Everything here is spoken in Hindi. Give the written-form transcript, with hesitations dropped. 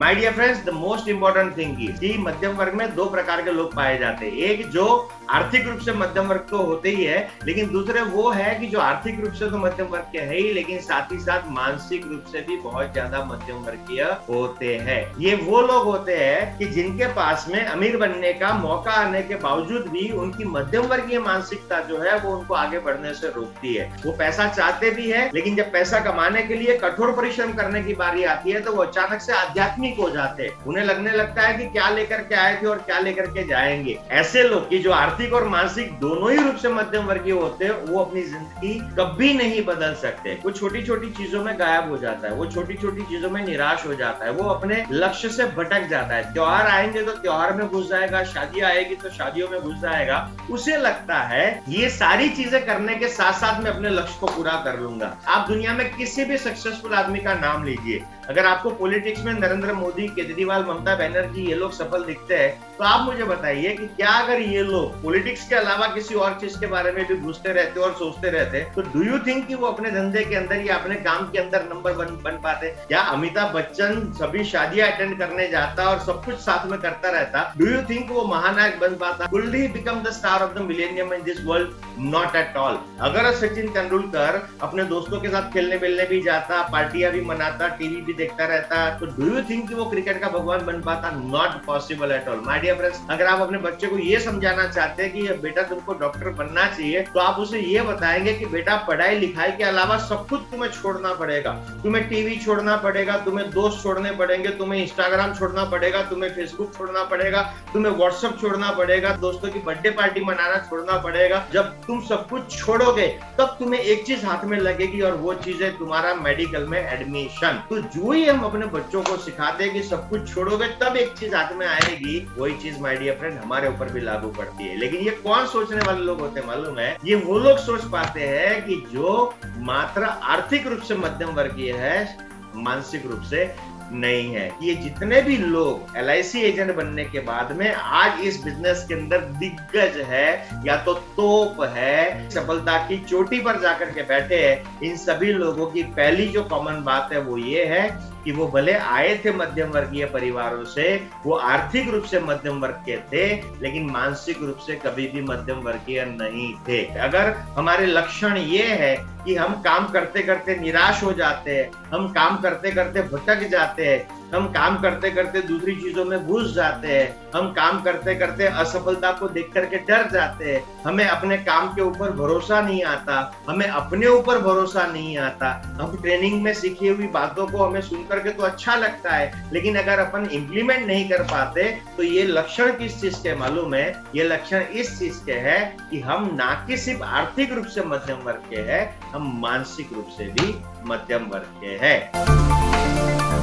My dear friends, the most important thing is कि मध्यम वर्ग में दो प्रकार के लोग पाए जाते हैं। एक जो आर्थिक रूप से मध्यम वर्ग तो होते ही है, लेकिन दूसरे वो है कि जो आर्थिक रूप से तो मध्यम वर्ग के है ही, लेकिन साथ ही साथ मानसिक रूप से भी बहुत ज्यादा मध्यम वर्गीय होते हैं। ये वो लोग होते हैं कि जिनके पास में अमीर बनने का मौका आने के बावजूद भी उनकी मध्यम वर्गीय मानसिकता जो है वो उनको आगे बढ़ने से रोकती है। वो पैसा चाहते भी है, लेकिन जब पैसा कमाने के लिए कठोर परिश्रम करने की बारी आती है तो वो अचानक से आध्यात्मिक हो जाते हैं। उन्हें लगने लगता है कि क्या लेकर के आए थे और क्या लेकर के जाएंगे। ऐसे लोग की जो आर्थिक और मानसिक दोनों ही रूप से मध्यम वर्गीय होते हैं, वो अपनी जिंदगी कभी नहीं बदल सकते। वो छोटी छोटी चीजों में गायब हो जाता है, वो छोटी छोटी चीजों में निराश हो जाता है, वो अपने लक्ष्य से भटक जाता है। त्योहार आएंगे तो त्योहार में घुस जाएगा, शादी आएगी तो शादियों में घुस जाएगा। उसे लगता है ये सारी चीजें करने के साथ साथ मैं अपने लक्ष्य को पूरा कर लूंगा। आप दुनिया में किसी भी सक्सेसफुल आदमी का नाम लीजिए, अगर आपको पॉलिटिक्स में नरेंद्र मोदी, केजरीवाल, ममता बनर्जी ये लोग सफल दिखते हैं, तो आप मुझे बताइए कि क्या अगर ये लोग पॉलिटिक्स के अलावा किसी और चीज के बारे में भी घुसते रहते और सोचते रहते, तो डू यू थिंक कि वो अपने धंधे के अंदर या अपने काम के अंदर नंबर बन पाते? या अमिताभ बच्चन सभी शादियां अटेंड करने जाता और सब कुछ साथ में करता रहता, डू यू थिंक वो महानायक बन पाता? Will he become the star of the millennium in this world? Not at all. अगर सचिन तेंदुलकर अपने दोस्तों के साथ खेलने मिलने भी जाता, पार्टियां भी मनाता, टीवी भी देखता रहता, तो डू यू थिंक कि वो क्रिकेट का भगवान बन पाता? Not possible at all. My dear friends, अगर आप अपने बच्चे को ये समझाना चाहते हैं कि बेटा तुमको डॉक्टर बनना चाहिए, तो आप उसे ये बताएंगे कि बेटा पढ़ाई लिखाई के अलावा सब कुछ तुम्हें छोड़ना पड़ेगा। तुम्हें टीवी छोड़ना पड़ेगा, तुम्हें दोस्त छोड़ने पड़ेंगे, तुम्हें इंस्टाग्राम छोड़ना पड़ेगा, तुम्हें फेसबुक छोड़ना पड़ेगा, तुम्हें व्हाट्सएप छोड़ना पड़ेगा, दोस्तों की बर्थडे पार्टी मनाना छोड़ना पड़ेगा। जब तुम सब कुछ छोड़ोगे तब तुम्हें एक चीज हाथ में लगेगी, और वो चीज है तुम्हारा मेडिकल में एडमिशन। तो जो ही हम अपने बच्चों को सिखाते हैं कि सब कुछ छोड़ोगे तब एक चीज हाथ में आएगी, वही चीज माय डियर फ्रेंड हमारे ऊपर भी लागू पड़ती है। लेकिन ये कौन सोचने वाले लोग होते हैं मालूम है? ये वो लोग सोच पाते हैं कि जो मात्र आर्थिक रूप से मध्यम वर्गीय है, मानसिक रूप से नहीं है। ये जितने भी लोग LIC एजेंट बनने के बाद में आज इस बिजनेस के अंदर दिग्गज है या तो तोप है, सफलता की चोटी पर जाकर के बैठे हैं, इन सभी लोगों की पहली जो कॉमन बात है वो ये है कि वो भले आए थे मध्यम वर्गीय परिवारों से, वो आर्थिक रूप से मध्यम वर्ग के थे, लेकिन मानसिक रूप से कभी भी मध्यम वर्गीय नहीं थे। अगर हमारे लक्षण ये है कि हम काम करते करते निराश हो जाते हैं, हम काम करते करते भटक जाते हैं, हम काम करते करते दूसरी चीजों में घुस जाते हैं, हम काम करते करते असफलता को देख करके डर जाते हैं, हमें अपने काम के ऊपर भरोसा नहीं आता, हमें अपने ऊपर भरोसा नहीं आता, हम ट्रेनिंग में सीखी हुई बातों को हमें सुन करके तो अच्छा लगता है, लेकिन अगर अपन इम्प्लीमेंट नहीं कर पाते तो ये लक्षण किस चीज के मालूम है? ये लक्षण इस चीज के है कि हम ना कि सिर्फ आर्थिक रूप से मध्यम वर्ग के हैं, हम मानसिक रूप से भी मध्यम वर्ग के हैं।